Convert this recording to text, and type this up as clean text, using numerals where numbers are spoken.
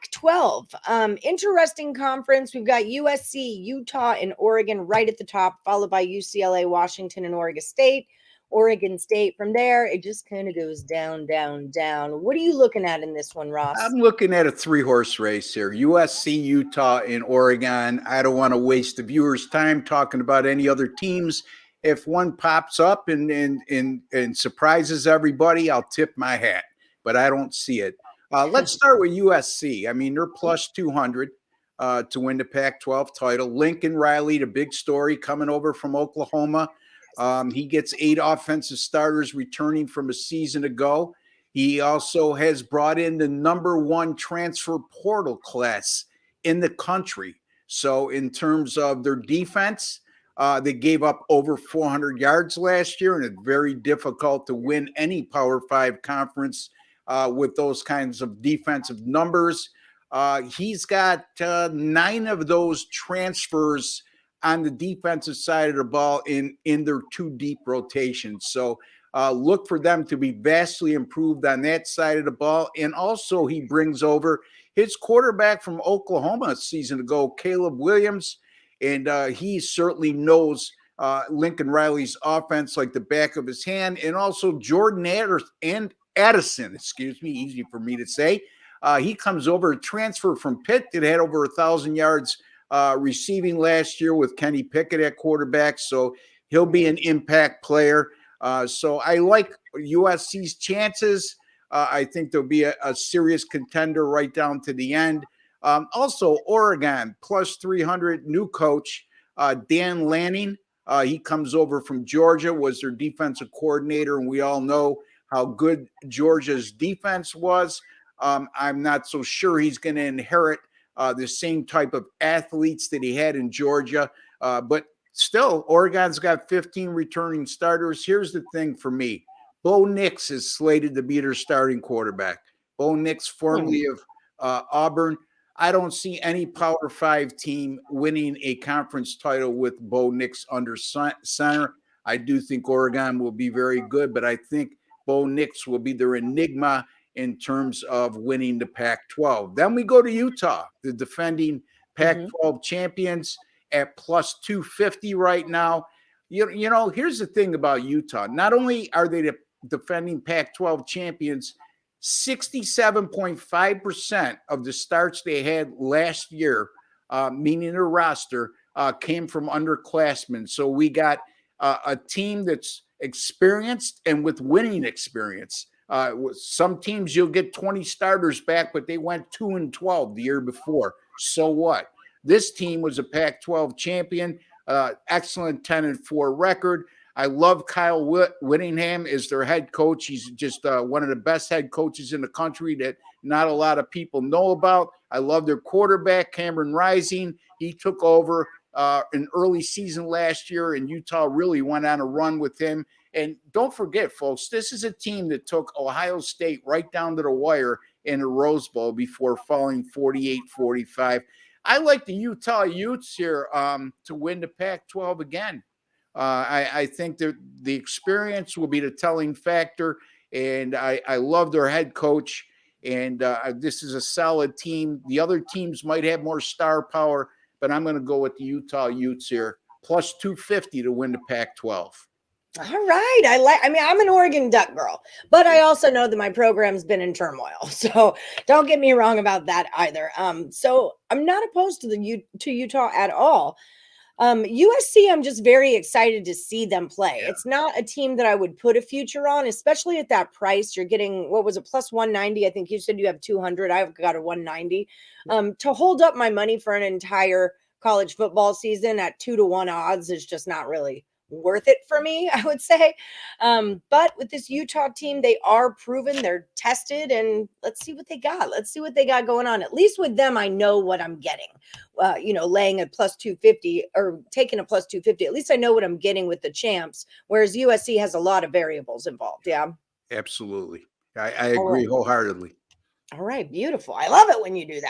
Pac-12, interesting conference. We've got USC, Utah, and Oregon right at the top, followed by UCLA, Washington, and Oregon State. Oregon State. From there, it just kind of goes down, down, down. What are you looking at in this one, Ross? I'm looking at a 3-horse race here. USC, Utah, and Oregon. I don't want to waste the viewers' time talking about any other teams. If one pops up and surprises everybody, I'll tip my hat, but I don't see it. Let's start with USC. I mean, they're plus 200 to win the Pac-12 title. Lincoln Riley, the big story, coming over from Oklahoma. He gets 8 offensive starters returning from a season ago. He also has brought in the #1 transfer portal class in the country. So in terms of their defense, they gave up over 400 yards last year, and it's very difficult to win any Power 5 conference with those kinds of defensive numbers. He's got 9 of those transfers on the defensive side of the ball in their 2 deep rotations. So look for them to be vastly improved on that side of the ball. And also he brings over his quarterback from Oklahoma a season ago, Caleb Williams. And he certainly knows Lincoln Riley's offense like the back of his hand. And also Jordan Addison, easy for me to say. He comes over, a transfer from Pitt that had over 1,000 yards receiving last year with Kenny Pickett at quarterback. So he'll be an impact player. So I like USC's chances. I think there'll be a serious contender right down to the end. Also, Oregon, plus 300, new coach, Dan Lanning. He comes over from Georgia, was their defensive coordinator, and we all know how good Georgia's defense was. I'm not so sure he's going to inherit the same type of athletes that he had in Georgia. But still, Oregon's got 15 returning starters. Here's the thing for me. Bo Nix is slated to be their starting quarterback. Bo Nix, formerly of Auburn. I don't see any Power 5 team winning a conference title with Bo Nix under center. I do think Oregon will be very good, but I think Bo Nix will be their enigma in terms of winning the Pac-12. Then we go to Utah, the defending Pac-12 champions, at plus 250 right now. You know, here's the thing about Utah. Not only are they the defending Pac-12 champions, 67.5% of the starts they had last year, meaning their roster, came from underclassmen. So we got a team that's experienced and with winning experience. Some teams you'll get 20 starters back, but they went 2-12 the year before. So what? This team was a Pac-12 champion, excellent 10-4 record. I love Kyle Whittingham as their head coach. He's just one of the best head coaches in the country that not a lot of people know about. I love their quarterback, Cameron Rising. He took over an early season last year, and Utah really went on a run with him. And don't forget, folks, this is a team that took Ohio State right down to the wire in the Rose Bowl before falling 48-45. I like the Utah Utes here to win the Pac-12 again. I think that the experience will be the telling factor, and I love their head coach, and this is a solid team. The other teams might have more star power, but I'm going to go with the Utah Utes here, plus 250 to win the Pac-12. All right. I mean, I'm an Oregon Duck girl, but I also know that my program's been in turmoil. So don't get me wrong about that either. So I'm not opposed to Utah at all. USC, I'm just very excited to see them play. Yeah. It's not a team that I would put a future on, especially at that price. You're getting, what was it, plus 190? I think you said you have 200. I've got a 190. To hold up my money for an entire college football season at 2-1 odds is just not really worth it for me, I would say. But with this Utah team, they are proven, they're tested, and let's see what they got. Let's see what they got going on. At least with them, I know what I'm getting. Laying a plus 250 or taking a plus 250. At least I know what I'm getting with the champs, whereas USC has a lot of variables involved. Yeah. Absolutely. I agree wholeheartedly. All right. Beautiful. I love it when you do that.